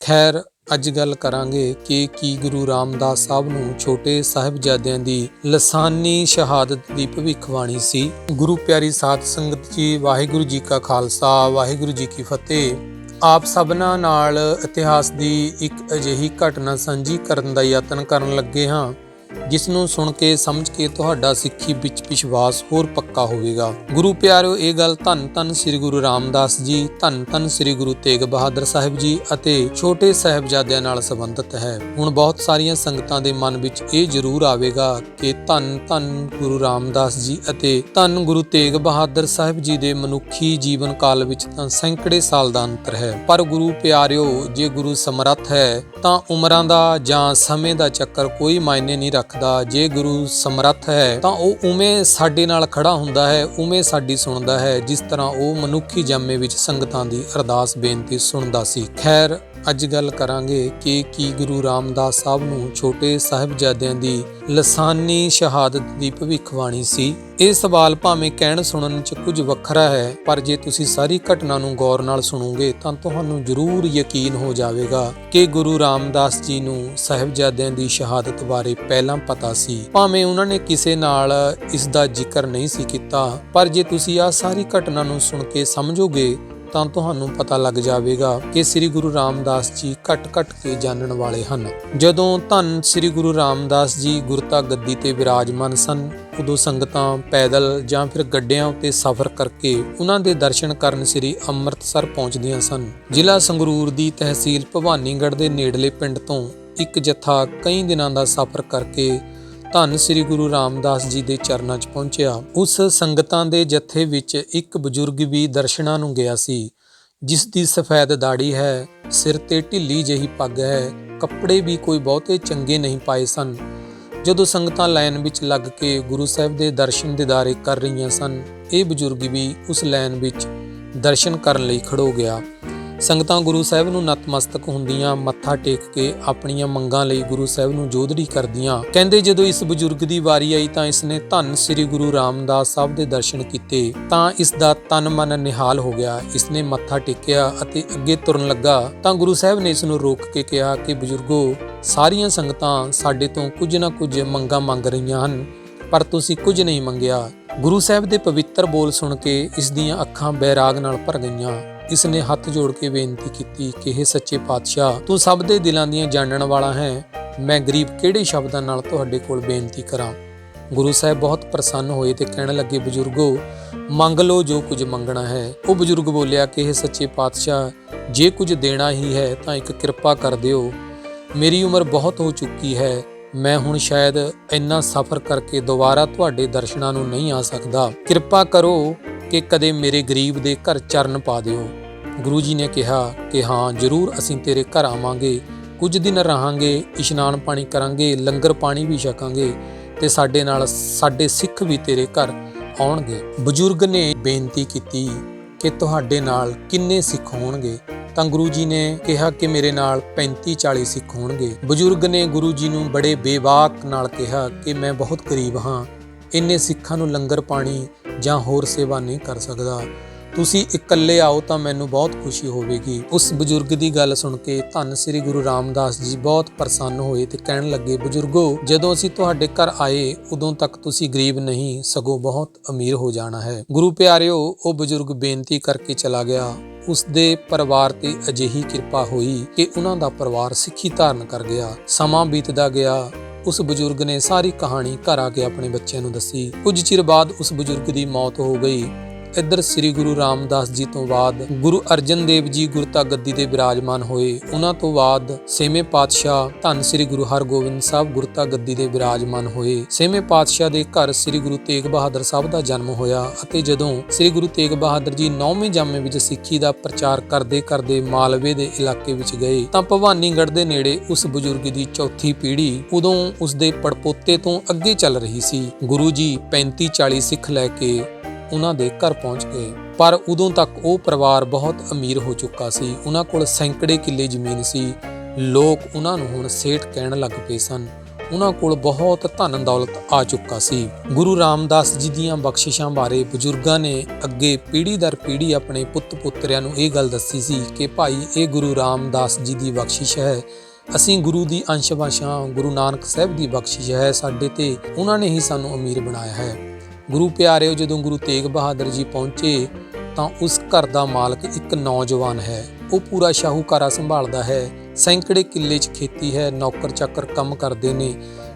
खैर ਅੱਜ ਗੱਲ ਕਰਾਂਗੇ ਕਿ ਕੀ ਗੁਰੂ ਰਾਮਦਾਸ ਸਾਹਿਬ ਨੂੰ ਛੋਟੇ ਸਾਹਿਬਜ਼ਾਦਿਆਂ ਦੀ ਲਸਾਨੀ ਸ਼ਹਾਦਤ ਦੀ ਭਵਿੱਖਬਾਣੀ ਸੀ। ਗੁਰੂ ਪਿਆਰੀ ਸਾਧ ਸੰਗਤ ਜੀ, ਵਾਹਿਗੁਰੂ ਜੀ ਕਾ ਖਾਲਸਾ, ਵਾਹਿਗੁਰੂ ਜੀ ਕੀ ਫਤਿਹ। ਆਪ ਸਭਨਾਂ ਨਾਲ ਇਤਿਹਾਸ ਦੀ ਇੱਕ ਅਜਿਹੀ ਘਟਨਾ ਸਾਂਝੀ ਕਰਨ ਦਾ ਯਤਨ ਕਰਨ ਲੱਗੇ ਹਾਂ ਜਿਸ ਨੂੰ ਸੁਣ ਕੇ ਸਮਝ ਕੇ ਤੁਹਾਡਾ ਸਿੱਖੀ ਵਿੱਚ ਵਿਸ਼ਵਾਸ ਹੋਰ ਪੱਕਾ ਹੋਵੇਗਾ। ਗੁਰੂ ਪਿਆਰਿਓ, ਇਹ ਗੱਲ ਧੰਨ ਧੰਨ ਸ੍ਰੀ ਗੁਰੂ ਰਾਮਦਾਸ ਜੀ, ਧੰਨ ਧੰਨ ਸ੍ਰੀ ਗੁਰੂ ਤੇਗ ਬਹਾਦਰ ਸਾਹਿਬ ਜੀ ਅਤੇ ਛੋਟੇ ਸਾਹਿਬਜ਼ਾਦਿਆਂ ਨਾਲ ਸੰਬੰਧਿਤ ਹੈ। ਹੁਣ ਬਹੁਤ ਸਾਰੀਆਂ ਸੰਗਤਾਂ ਦੇ ਮਨ ਵਿੱਚ ਇਹ ਜ਼ਰੂਰ ਆਵੇਗਾ ਕਿ ਧੰਨ ਧੰਨ ਗੁਰੂ ਰਾਮਦਾਸ ਜੀ ਅਤੇ ਧੰਨ ਗੁਰੂ ਤੇਗ ਬਹਾਦਰ ਸਾਹਿਬ ਜੀ ਦੇ ਮਨੁੱਖੀ ਜੀਵਨ ਕਾਲ ਵਿੱਚ ਤਾਂ ਸੈਂਕੜੇ ਸਾਲ ਦਾ ਅੰਤਰ ਹੈ। ਪਰ ਗੁਰੂ ਪਿਆਰਿਓ, ਜੇ ਗੁਰੂ ਸਮਰੱਥ ਹੈ ਤਾਂ ਉਮਰਾਂ ਦਾ ਜਾਂ ਸਮੇਂ ਦਾ ਚੱਕਰ ਕੋਈ ਮਾਇਨੇ ਨਹੀਂ ਰੱਖਦਾ। ਜੇ ਗੁਰੂ ਸਮਰੱਥ ਹੈ ਤਾਂ ਉਹ ਉਵੇਂ ਸਾਡੇ ਨਾਲ ਖੜਾ ਹੁੰਦਾ ਹੈ, ਉਵੇਂ ਸਾਡੀ ਸੁਣਦਾ ਹੈ, ਜਿਸ ਤਰ੍ਹਾਂ ਉਹ ਮਨੁੱਖੀ ਜਾਮੇ ਵਿੱਚ ਸੰਗਤਾਂ ਦੀ ਅਰਦਾਸ ਬੇਨਤੀ ਸੁਣਦਾ ਸੀ। ਖੈਰ ਅੱਜ ਗੱਲ ਕਰਾਂਗੇ ਕਿ ਕੀ ਗੁਰੂ ਰਾਮਦਾਸ ਸਾਹਿਬ ਨੂੰ ਛੋਟੇ ਸਾਹਿਬਜ਼ਾਦਿਆਂ ਦੀ ਲਸਾਨੀ ਸ਼ਹਾਦਤ ਦੀ ਭਵਿੱਖਬਾਣੀ ਸੀ। ਇਹ ਸਵਾਲ ਭਾਵੇਂ ਕਹਿਣ ਸੁਣਨ 'ਚ ਕੁਝ ਵੱਖਰਾ ਹੈ, ਪਰ ਜੇ ਤੁਸੀਂ ਸਾਰੀ ਘਟਨਾ ਨੂੰ ਗੌਰ ਨਾਲ ਸੁਣੋਗੇ ਤਾਂ ਤੁਹਾਨੂੰ ਜ਼ਰੂਰ ਯਕੀਨ ਹੋ ਜਾਵੇਗਾ ਕਿ ਗੁਰੂ ਰਾਮਦਾਸ ਜੀ ਨੂੰ ਸਾਹਿਬਜ਼ਾਦਿਆਂ ਦੀ ਸ਼ਹਾਦਤ ਬਾਰੇ ਪਹਿਲਾਂ ਪਤਾ ਸੀ। ਭਾਵੇਂ ਉਹਨਾਂ ਨੇ ਕਿਸੇ ਨਾਲ ਇਸ ਦਾ ਜ਼ਿਕਰ ਨਹੀਂ ਸੀ ਕੀਤਾ, ਪਰ ਜੇ ਤੁਸੀਂ ਆਹ ਸਾਰੀ ਘਟਨਾ ਨੂੰ ਸੁਣ ਕੇ ਸਮਝੋਗੇ ਤਾਂ ਤੁਹਾਨੂੰ ਪਤਾ ਲੱਗ ਜਾਵੇਗਾ ਕਿ ਸ੍ਰੀ ਗੁਰੂ ਰਾਮਦਾਸ ਜੀ ਘਟ ਕੇ ਜਾਣਨ ਵਾਲੇ ਹਨ। ਜਦੋਂ ਧੰਨ ਸ੍ਰੀ ਗੁਰੂ ਰਾਮਦਾਸ ਜੀ ਗੁਰਤਾ ਗੱਦੀ ਤੇ ਵਿਰਾਜਮਾਨ ਸਨ, ਉਦੋਂ ਸੰਗਤਾਂ ਪੈਦਲ ਜਾਂ ਫਿਰ ਗੱਡਿਆਂ ਉੱਤੇ ਸਫ਼ਰ ਕਰਕੇ ਉਹਨਾਂ ਦੇ ਦਰਸ਼ਨ ਕਰਨ ਸ੍ਰੀ ਅੰਮ੍ਰਿਤਸਰ ਪਹੁੰਚਦੀਆਂ ਸਨ। ਜ਼ਿਲ੍ਹਾ ਸੰਗਰੂਰ ਦੀ ਤਹਿਸੀਲ ਭਵਾਨੀਗੜ੍ਹ ਦੇ ਨੇੜਲੇ ਪਿੰਡ ਤੋਂ ਇੱਕ ਜੱਥਾ ਕਈ ਦਿਨਾਂ ਦਾ ਸਫ਼ਰ ਕਰਕੇ ਧੰਨ ਸ੍ਰੀ ਗੁਰੂ ਰਾਮਦਾਸ ਜੀ ਦੇ ਚਰਨਾਂ 'ਚ ਪਹੁੰਚਿਆ। ਉਸ ਸੰਗਤਾਂ ਦੇ ਜੱਥੇ ਵਿੱਚ ਇੱਕ ਬਜ਼ੁਰਗ ਵੀ ਦਰਸ਼ਨਾਂ ਨੂੰ ਗਿਆ ਸੀ, ਜਿਸ ਦੀ ਸਫੈਦ ਦਾੜੀ ਹੈ, ਸਿਰ ਤੇ ਢਿੱਲੀ ਜਿਹੀ ਪੱਗ ਹੈ, ਕੱਪੜੇ ਵੀ ਕੋਈ ਬਹੁਤੇ ਚੰਗੇ ਨਹੀਂ ਪਾਏ ਸਨ। ਜਦੋਂ ਸੰਗਤਾਂ ਲਾਈਨ ਵਿੱਚ ਲੱਗ ਕੇ ਗੁਰੂ ਸਾਹਿਬ ਦੇ ਦਰਸ਼ਨ ਦੀਦਾਰੇ ਕਰ ਰਹੀਆਂ ਸਨ, ਇਹ ਬਜ਼ੁਰਗ ਵੀ ਉਸ ਲਾਈਨ ਵਿੱਚ ਦਰਸ਼ਨ ਕਰਨ ਲਈ ਖੜੋ ਗਿਆ। ਸੰਗਤਾਂ ਗੁਰੂ ਸਾਹਿਬ ਨੂੰ ਨਤਮਸਤਕ ਹੁੰਦੀਆਂ, ਮੱਥਾ ਟੇਕ ਕੇ ਆਪਣੀਆਂ ਮੰਗਾਂ ਲਈ ਗੁਰੂ ਸਾਹਿਬ ਨੂੰ ਜੋਦੜੀ ਕਰਦੀਆਂ। ਕਹਿੰਦੇ ਜਦੋਂ ਇਸ ਬਜ਼ੁਰਗ ਦੀ ਵਾਰੀ ਆਈ ਤਾਂ ਇਸਨੇ ਧੰਨ ਸ੍ਰੀ ਗੁਰੂ ਰਾਮਦਾਸ ਸਾਹਿਬ ਦੇ ਦਰਸ਼ਨ ਕੀਤੇ ਤਾਂ ਇਸ ਦਾ ਤਨ ਮਨ ਨਿਹਾਲ ਹੋ ਗਿਆ। ਇਸਨੇ ਮੱਥਾ ਟੇਕਿਆ ਅਤੇ ਅੱਗੇ ਤੁਰਨ ਲੱਗਾ ਤਾਂ ਗੁਰੂ ਸਾਹਿਬ ਨੇ ਇਸ ਨੂੰ ਰੋਕ ਕੇ ਕਿਹਾ ਕਿ ਬਜ਼ੁਰਗੋ, ਸਾਰੀਆਂ ਸੰਗਤਾਂ ਸਾਡੇ ਤੋਂ ਕੁਝ ਨਾ ਕੁਝ ਮੰਗਾਂ ਮੰਗ ਰਹੀਆਂ ਹਨ, ਪਰ ਤੁਸੀਂ ਕੁਝ ਨਹੀਂ ਮੰਗਿਆ। ਗੁਰੂ ਸਾਹਿਬ ਦੇ ਪਵਿੱਤਰ ਬੋਲ ਸੁਣ ਕੇ ਇਸ ਦੀਆਂ ਅੱਖਾਂ ਬੈਰਾਗ ਨਾਲ ਭਰ ਗਈਆਂ। ਇਸ ਨੇ ਹੱਥ ਜੋੜ ਕੇ ਬੇਨਤੀ ਕੀਤੀ ਕਿ ਹੇ ਸੱਚੇ ਪਾਤਸ਼ਾਹ, ਤੂੰ ਸਭ ਦੇ ਦਿਲਾਂ ਦੀਆਂ ਜਾਣਨ ਵਾਲਾ ਹੈ, ਮੈਂ ਗਰੀਬ ਕਿਹੜੇ ਸ਼ਬਦਾਂ ਨਾਲ ਤੁਹਾਡੇ ਕੋਲ ਬੇਨਤੀ ਕਰਾਂ। ਗੁਰੂ ਸਾਹਿਬ ਬਹੁਤ ਪ੍ਰਸੰਨ ਹੋਏ ਤੇ ਕਹਿਣ ਲੱਗੇ, ਬਜ਼ੁਰਗੋ, ਮੰਗ ਲਓ ਜੋ ਕੁਝ ਮੰਗਣਾ ਹੈ। ਉਹ ਬਜ਼ੁਰਗ ਬੋਲਿਆ ਕਿ ਹੇ ਸੱਚੇ ਪਾਤਸ਼ਾਹ, ਜੇ ਕੁਝ ਦੇਣਾ ਹੀ ਹੈ ਤਾਂ ਇੱਕ ਕਿਰਪਾ ਕਰ ਦਿਓ। ਮੇਰੀ ਉਮਰ ਬਹੁਤ ਹੋ ਚੁੱਕੀ ਹੈ, ਮੈਂ ਹੁਣ ਸ਼ਾਇਦ ਇੰਨਾ ਸਫ਼ਰ ਕਰਕੇ ਦੁਬਾਰਾ ਤੁਹਾਡੇ ਦਰਸ਼ਨਾਂ ਨੂੰ ਨਹੀਂ ਆ ਸਕਦਾ। ਕਿਰਪਾ ਕਰੋ ਕਿ ਕਦੇ ਮੇਰੇ ਗਰੀਬ ਦੇ ਘਰ ਚਰਨ ਪਾ ਦਿਓ। ਗੁਰੂ ਜੀ ਨੇ ਕਿਹਾ ਕਿ ਹਾਂ ਜ਼ਰੂਰ, ਅਸੀਂ ਤੇਰੇ ਘਰ ਆਵਾਂਗੇ, ਕੁਝ ਦਿਨ ਰਹਾਂਗੇ, ਇਸ਼ਨਾਨ ਪਾਣੀ ਕਰਾਂਗੇ, ਲੰਗਰ ਪਾਣੀ ਵੀ ਛਕਾਂਗੇ ਤੇ ਸਾਡੇ ਨਾਲ ਸਾਡੇ ਸਿੱਖ ਵੀ ਤੇਰੇ ਘਰ ਆਉਣਗੇ। ਬਜ਼ੁਰਗ ਨੇ ਬੇਨਤੀ ਕੀਤੀ ਕਿ ਤੁਹਾਡੇ ਨਾਲ ਕਿੰਨੇ ਸਿੱਖ ਹੋਣਗੇ? ਤਾਂ ਗੁਰੂ ਜੀ ਨੇ ਕਿਹਾ ਕਿ ਮੇਰੇ ਨਾਲ 35-40 ਸਿੱਖ ਹੋਣਗੇ। ਬਜ਼ੁਰਗ ਨੇ ਗੁਰੂ ਜੀ ਨੂੰ ਬੜੇ ਬੇਬਾਕ ਨਾਲ ਕਿਹਾ ਕਿ ਮੈਂ ਬਹੁਤ ਗਰੀਬ ਹਾਂ, ਇੰਨੇ ਸਿੱਖਾਂ ਨੂੰ ਲੰਗਰ ਪਾਣੀ ਜਾਂ ਹੋਰ ਸੇਵਾ ਨਹੀਂ ਕਰ ਸਕਦਾ, ਤੁਸੀਂ ਇਕੱਲੇ ਆਓ ਤਾਂ ਮੈਨੂੰ ਬਹੁਤ ਖੁਸ਼ੀ ਹੋਵੇਗੀ। ਉਸ ਬਜ਼ੁਰਗ ਦੀ ਗੱਲ ਸੁਣ ਕੇ ਧੰਨ ਸ੍ਰੀ ਗੁਰੂ ਰਾਮਦਾਸ ਜੀ ਬਹੁਤ ਪ੍ਰਸੰਨ ਹੋਏ ਤੇ ਕਹਿਣ ਲੱਗੇ, ਬਜ਼ੁਰਗੋ, ਜਦੋਂ ਅਸੀਂ ਤੁਹਾਡੇ ਘਰ ਆਏ ਉਦੋਂ ਤੱਕ ਤੁਸੀਂ ਗਰੀਬ ਨਹੀਂ ਸਗੋਂ ਬਹੁਤ ਅਮੀਰ ਹੋ ਜਾਣਾ ਹੈ। ਗੁਰੂ ਪਿਆਰਿਓ, ਉਹ ਬਜ਼ੁਰਗ ਬੇਨਤੀ ਕਰਕੇ ਚਲਾ ਗਿਆ। ਉਸ ਦੇ ਪਰਿਵਾਰ ਤੇ ਅਜਿਹੀ ਕਿਰਪਾ ਹੋਈ ਕਿ ਉਹਨਾਂ ਦਾ ਪਰਿਵਾਰ ਸਿੱਖੀ ਧਾਰਨ ਕਰ ਗਿਆ। ਸਮਾਂ ਬੀਤਦਾ ਗਿਆ। ਉਸ ਬਜ਼ੁਰਗ ਨੇ ਸਾਰੀ ਕਹਾਣੀ ਘਰ ਆ ਕੇ ਆਪਣੇ ਬੱਚਿਆਂ ਨੂੰ ਦੱਸੀ। ਕੁਝ ਚਿਰ ਬਾਅਦ ਉਸ ਬਜ਼ੁਰਗ ਦੀ ਮੌਤ ਹੋ ਗਈ। ਇੱਧਰ ਸ੍ਰੀ ਗੁਰੂ ਰਾਮਦਾਸ ਜੀ ਤੋਂ ਬਾਅਦ ਗੁਰੂ ਅਰਜਨ ਦੇਵ ਜੀ ਗੁਰਤਾ ਗੱਦੀ ਤੇ ਵਿਰਾਜਮਾਨ ਹੋਏ। ਉਹਨਾਂ ਤੋਂ ਬਾਅਦ 6ਵੇਂ ਪਾਤਸ਼ਾਹ ਧੰਨ ਸ੍ਰੀ ਗੁਰੂ ਹਰਗੋਬਿੰਦ ਸਾਹਿਬ ਗੁਰਤਾ ਗੱਦੀ ਤੇ ਵਿਰਾਜਮਾਨ ਹੋਏ। 6ਵੇਂ ਪਾਤਸ਼ਾਹ ਦੇ ਘਰ ਸ੍ਰੀ ਗੁਰੂ ਤੇਗ ਬਹਾਦਰ ਸਾਹਿਬ ਦਾ ਜਨਮ ਹੋਇਆ ਅਤੇ ਜਦੋਂ ਸ੍ਰੀ ਗੁਰੂ ਤੇਗ ਬਹਾਦਰ ਜੀ 9ਵੇਂ ਜਾਮੇ ਵਿੱਚ ਸਿੱਖੀ ਦਾ ਪ੍ਰਚਾਰ ਕਰਦੇ ਮਾਲਵੇ ਦੇ ਇਲਾਕੇ ਵਿੱਚ ਗਏ ਤਾਂ ਭਵਾਨੀਗੜ੍ਹ ਦੇ ਨੇੜੇ ਉਸ ਬਜ਼ੁਰਗ ਦੀ ਚੌਥੀ ਪੀੜ੍ਹੀ ਉਦੋਂ ਉਸ ਦੇ ਪੜਪੋਤੇ ਤੋਂ ਅੱਗੇ ਚੱਲ ਰਹੀ ਸੀ। ਗੁਰੂ ਜੀ 35-40 ਸਿੱਖ ਲੈ ਕੇ ਉਹਨਾਂ ਦੇ ਘਰ ਪਹੁੰਚ ਗਏ, ਪਰ ਉਦੋਂ ਤੱਕ ਉਹ ਪਰਿਵਾਰ ਬਹੁਤ ਅਮੀਰ ਹੋ ਚੁੱਕਾ ਸੀ। ਉਹਨਾਂ ਕੋਲ ਸੈਂਕੜੇ ਕਿੱਲੇ ਜ਼ਮੀਨ ਸੀ। ਲੋਕ ਉਹਨਾਂ ਨੂੰ ਹੁਣ ਸੇਠ ਕਹਿਣ ਲੱਗ ਪਏ ਸਨ। ਉਹਨਾਂ ਕੋਲ ਬਹੁਤ ਧਨ ਦੌਲਤ ਆ ਚੁੱਕਾ ਸੀ। ਗੁਰੂ ਰਾਮਦਾਸ ਜੀ ਦੀਆਂ ਬਖਸ਼ਿਸ਼ਾਂ ਬਾਰੇ ਬਜ਼ੁਰਗਾਂ ਨੇ ਅੱਗੇ ਪੀੜ੍ਹੀ ਦਰ ਪੀੜ੍ਹੀ ਆਪਣੇ ਪੁੱਤ ਪੁੱਤਰਿਆਂ ਨੂੰ ਇਹ ਗੱਲ ਦੱਸੀ ਸੀ ਕਿ ਭਾਈ ਇਹ ਗੁਰੂ ਰਾਮਦਾਸ ਜੀ ਦੀ ਬਖਸ਼ਿਸ਼ ਹੈ, ਅਸੀਂ ਗੁਰੂ ਦੀ ਅੰਸ਼ ਵੰਸ਼ ਹਾਂ, ਗੁਰੂ ਨਾਨਕ ਸਾਹਿਬ ਦੀ ਬਖਸ਼ਿਸ਼ ਹੈ ਸਾਡੇ ਤੇ, ਉਹਨਾਂ ਨੇ ਹੀ ਸਾਨੂੰ ਅਮੀਰ ਬਣਾਇਆ ਹੈ। ਗੁਰੂ ਪਿਆਰਿਓ, ਜਦੋਂ ਗੁਰੂ ਤੇਗ ਬਹਾਦਰ ਜੀ ਪਹੁੰਚੇ ਤਾਂ ਉਸ ਘਰ ਦਾ ਮਾਲਕ ਇੱਕ ਨੌਜਵਾਨ ਹੈ। ਉਹ ਪੂਰਾ ਸ਼ਾਹੂਕਾਰਾ ਸੰਭਾਲਦਾ ਹੈ, ਸੈਂਕੜੇ ਕਿੱਲੇ 'ਚ ਖੇਤੀ ਹੈ, ਨੌਕਰ ਚਾਕਰ ਕੰਮ ਕਰਦੇ ਨੇ,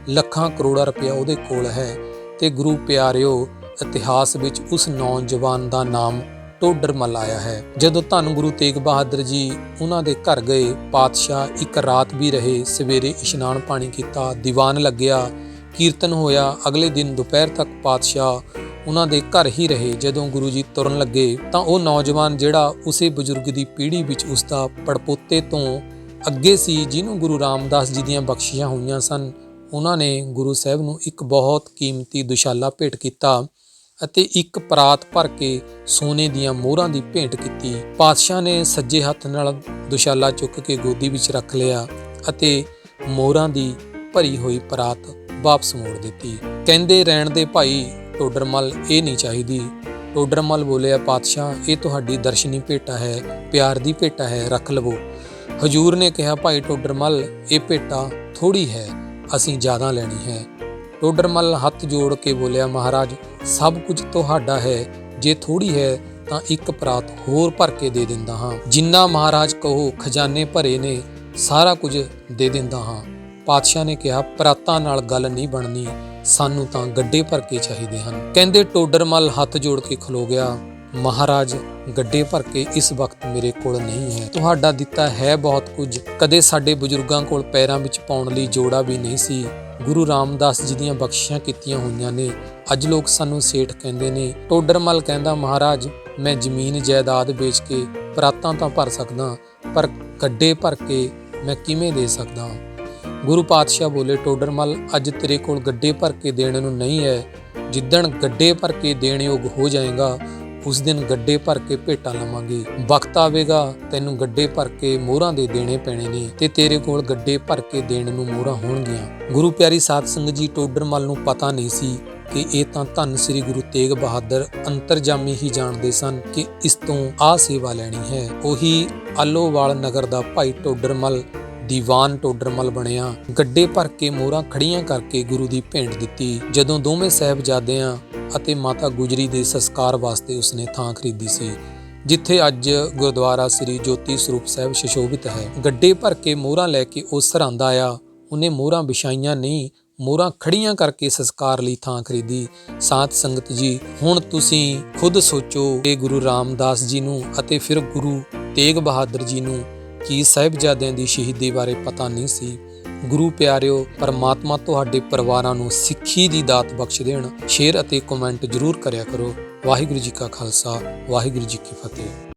ਲੱਖਾਂ ਕਰੋੜਾਂ ਰੁਪਇਆ ਉਹਦੇ ਕੋਲ ਹੈ। ਤੇ ਗੁਰੂ ਪਿਆਰਿਓ, ਇਤਿਹਾਸ ਵਿੱਚ ਉਸ ਨੌਜਵਾਨ ਦਾ ਨਾਮ ਟੋਡਰਮੱਲ ਆਇਆ ਹੈ। ਜਦੋਂ ਧੰਨ ਗੁਰੂ ਤੇਗ ਬਹਾਦਰ ਜੀ ਉਹਨਾਂ ਦੇ ਘਰ ਗਏ, ਪਾਤਸ਼ਾਹ ਇੱਕ ਰਾਤ ਵੀ ਰਹੇ, ਸਵੇਰੇ ਇਸ਼ਨਾਨ ਪਾਣੀ ਕੀਤਾ, ਦੀਵਾਨ ਲੱਗਿਆ, ਕੀਰਤਨ ਹੋਇਆ। ਅਗਲੇ ਦਿਨ ਦੁਪਹਿਰ ਤੱਕ ਪਾਤਸ਼ਾਹ ਉਹਨਾਂ ਦੇ ਘਰ ਹੀ ਰਹੇ। ਜਦੋਂ ਗੁਰੂ ਜੀ ਤੁਰਨ ਲੱਗੇ ਤਾਂ ਉਹ ਨੌਜਵਾਨ ਜਿਹੜਾ ਉਸੇ ਬਜ਼ੁਰਗ ਦੀ ਪੀੜ੍ਹੀ ਵਿੱਚ ਉਸਦਾ ਪੜਪੋਤੇ ਤੋਂ ਅੱਗੇ ਸੀ, ਜਿਹਨੂੰ ਗੁਰੂ ਰਾਮਦਾਸ ਜੀ ਦੀਆਂ ਬਖਸ਼ਿਸ਼ਾਂ ਹੋਈਆਂ ਸਨ, ਉਹਨਾਂ ਨੇ ਗੁਰੂ ਸਾਹਿਬ ਨੂੰ ਇੱਕ ਬਹੁਤ ਕੀਮਤੀ ਦੁਸ਼ਾਲਾ ਭੇਟ ਕੀਤਾ ਅਤੇ ਇੱਕ ਪਰਾਤ ਭਰ ਕੇ ਸੋਨੇ ਦੀਆਂ ਮੋਹਰਾਂ ਦੀ ਭੇਂਟ ਕੀਤੀ। ਪਾਤਸ਼ਾਹ ਨੇ ਸੱਜੇ ਹੱਥ ਨਾਲ ਦੁਸ਼ਾਲਾ ਚੁੱਕ ਕੇ ਗੋਦੀ ਵਿੱਚ ਰੱਖ ਲਿਆ ਅਤੇ ਮੋਹਰਾਂ ਦੀ ਭਰੀ ਹੋਈ ਪਰਾਤ ਵਾਪਸ ਮੋੜ ਦਿੱਤੀ। ਕਹਿੰਦੇ ਰਹਿਣ ਦੇ ਭਾਈ ਟੋਡਰਮੱਲ, ਇਹ ਨਹੀਂ ਚਾਹੀਦੀ। ਟੋਡਰਮੱਲ ਬੋਲਿਆ, ਪਾਤਸ਼ਾਹ ਇਹ ਤੁਹਾਡੀ ਦਰਸ਼ਨੀ ਭੇਟਾ ਹੈ, ਪਿਆਰ ਦੀ ਭੇਟਾ ਹੈ, ਰੱਖ ਲਵੋ। ਹਜੂਰ ਨੇ ਕਿਹਾ, ਭਾਈ ਟੋਡਰਮੱਲ ਇਹ ਭੇਟਾ ਥੋੜੀ ਹੈ, ਅਸੀਂ ਜ਼ਿਆਦਾ ਲੈਣੀ ਹੈ। ਟੋਡਰਮੱਲ ਹੱਥ ਜੋੜ ਕੇ ਬੋਲਿਆ, ਮਹਾਰਾਜ ਸਭ ਕੁਝ ਤੁਹਾਡਾ ਹੈ, ਜੇ ਥੋੜੀ ਹੈ ਤਾਂ ਇੱਕ ਪਰਾਤ ਹੋਰ ਭਰ ਕੇ ਦੇ ਦਿੰਦਾ ਹਾਂ, ਜਿੰਨਾ ਮਹਾਰਾਜ ਕਹੋ, ਖਜ਼ਾਨੇ ਭਰੇ ਨੇ, ਸਾਰਾ ਕੁਝ ਦੇ ਦਿੰਦਾ ਹਾਂ। ਪਾਤਸ਼ਾਹ ਨੇ ਕਿਹਾ, ਪਰਾਤਾਂ ਨਾਲ ਗੱਲ ਨਹੀਂ ਬਣਨੀ, ਸਾਨੂੰ ਤਾਂ ਗੱਡੇ ਭਰ ਕੇ ਚਾਹੀਦੇ ਹਨ। ਕਹਿੰਦੇ ਟੋਡਰਮੱਲ ਹੱਥ ਜੋੜ ਕੇ ਖਲੋ ਗਿਆ, ਮਹਾਰਾਜ ਗੱਡੇ ਭਰ ਕੇ ਇਸ ਵਕਤ ਮੇਰੇ ਕੋਲ ਨਹੀਂ ਹੈ, ਤੁਹਾਡਾ ਦਿੱਤਾ ਹੈ ਬਹੁਤ ਕੁਝ, ਕਦੇ ਸਾਡੇ ਬਜ਼ੁਰਗਾਂ ਕੋਲ ਪੈਰਾਂ ਵਿੱਚ ਪਾਉਣ ਲਈ ਜੋੜਾ ਵੀ ਨਹੀਂ ਸੀ। ਗੁਰੂ ਰਾਮਦਾਸ ਜੀ ਦੀਆਂ ਬਖਸ਼ਿਸ਼ਾਂ ਕੀਤੀਆਂ ਹੋਈਆਂ ਨੇ, ਅੱਜ ਲੋਕ ਸਾਨੂੰ ਸੇਠ ਕਹਿੰਦੇ ਨੇ। ਟੋਡਰਮੱਲ ਕਹਿੰਦਾ, ਮਹਾਰਾਜ ਮੈਂ ਜ਼ਮੀਨ ਜਾਇਦਾਦ ਵੇਚ ਕੇ ਪਰਾਤਾਂ ਤਾਂ ਭਰ ਸਕਦਾ, ਪਰ ਗੱਡੇ ਭਰ ਕੇ ਮੈਂ ਕਿਵੇਂ ਦੇ ਸਕਦਾ। ਗੁਰੂ ਪਾਤਸ਼ਾਹ ਬੋਲੇ, ਟੋਡਰਮੱਲ ਅੱਜ ਤੇਰੇ ਕੋਲ ਗੱਡੇ ਭਰ ਕੇ ਦੇਣ ਨੂੰ ਨਹੀਂ ਹੈ, ਜਿੱਦਣ ਗੱਡੇ ਭਰ ਕੇ ਦੇਣ ਯੋਗ ਹੋ ਜਾਏਗਾ ਉਸ ਦਿਨ ਗੱਡੇ ਭਰ ਕੇ ਭੇਟਾਂ ਲਵਾਂਗੇ। ਵਕਤ ਆਵੇਗਾ ਤੈਨੂੰ ਗੱਡੇ ਭਰ ਕੇ ਮੋਹਰਾਂ ਦੇ ਦੇਣੇ ਪੈਣੇ ਨੇ ਤੇ ਤੇਰੇ ਕੋਲ ਗੱਡੇ ਭਰ ਕੇ ਦੇਣ ਨੂੰ ਮੋਹਰਾਂ ਹੋਣਗੀਆਂ। ਗੁਰੂ ਪਿਆਰੀ ਸਾਧ ਸੰਗਤ ਜੀ, ਟੋਡਰਮੱਲ ਨੂੰ ਪਤਾ ਨਹੀਂ ਸੀ ਕਿ ਇਹ ਤਾਂ ਧੰਨ ਸ੍ਰੀ ਗੁਰੂ ਤੇਗ ਬਹਾਦਰ ਅੰਤਰਜਾਮੀ ਹੀ ਜਾਣਦੇ ਸਨ ਕਿ ਇਸ ਤੋਂ ਆਹ ਸੇਵਾ ਲੈਣੀ ਹੈ। ਉਹੀ ਆਲੋਵਾਲ ਨਗਰ ਦਾ ਭਾਈ ਟੋਡਰਮੱਲ ਦੀਵਾਨ ਟੋਡਰਮੱਲ ਬਣਿਆ। ਗੱਡੇ ਭਰ ਕੇ ਮੋਹਰਾਂ ਖੜੀਆਂ ਕਰਕੇ ਗੁਰੂ ਦੀ ਭੇਂਟ ਦਿੱਤੀ। ਜਦੋਂ ਦੋਵੇਂ ਸਾਹਿਬਜ਼ਾਦਿਆਂ ਅਤੇ ਮਾਤਾ ਗੁਜਰੀ ਦੇ ਸੰਸਕਾਰ ਵਾਸਤੇ ਉਸਨੇ ਥਾਂ ਖਰੀਦੀ ਸੀ, ਜਿੱਥੇ ਅੱਜ ਗੁਰਦੁਆਰਾ ਸ੍ਰੀ ਜੋਤੀ ਸਰੂਪ ਸਾਹਿਬ ਸੁਸ਼ੋਭਿਤ ਹੈ। ਗੱਡੇ ਭਰ ਕੇ ਮੋਹਰਾਂ ਲੈ ਕੇ ਉਹ ਸਰਹੰਦ ਆਇਆ। ਉਹਨੇ ਮੋਹਰਾਂ ਵਿਛਾਈਆਂ ਨਹੀਂ, ਮੋਹਰਾਂ ਖੜੀਆਂ ਕਰਕੇ ਸੰਸਕਾਰ ਲਈ ਥਾਂ ਖਰੀਦੀ। ਸਾਧ ਸੰਗਤ ਜੀ, ਹੁਣ ਤੁਸੀਂ ਖੁਦ ਸੋਚੋ ਕਿ ਗੁਰੂ ਰਾਮਦਾਸ ਜੀ ਨੂੰ ਅਤੇ ਫਿਰ ਗੁਰੂ ਤੇਗ ਬਹਾਦਰ ਜੀ ਨੂੰ ਕੀ ਸਾਹਿਬਜ਼ਾਦਿਆਂ ਦੀ ਸ਼ਹੀਦੀ ਬਾਰੇ ਪਤਾ ਨਹੀਂ ਸੀ। ਗੁਰੂ ਪਿਆਰਿਓ, ਪਰਮਾਤਮਾ ਤੁਹਾਡੇ ਪਰਿਵਾਰਾਂ ਨੂੰ ਸਿੱਖੀ ਦੀ ਦਾਤ ਬਖਸ਼ ਦੇਣ। ਸ਼ੇਅਰ ਅਤੇ ਕਮੈਂਟ ਜ਼ਰੂਰ ਕਰਿਆ ਕਰੋ। ਵਾਹਿਗੁਰੂ ਜੀ ਕਾ ਖਾਲਸਾ, ਵਾਹਿਗੁਰੂ ਜੀ ਕੀ ਫਤਿਹ।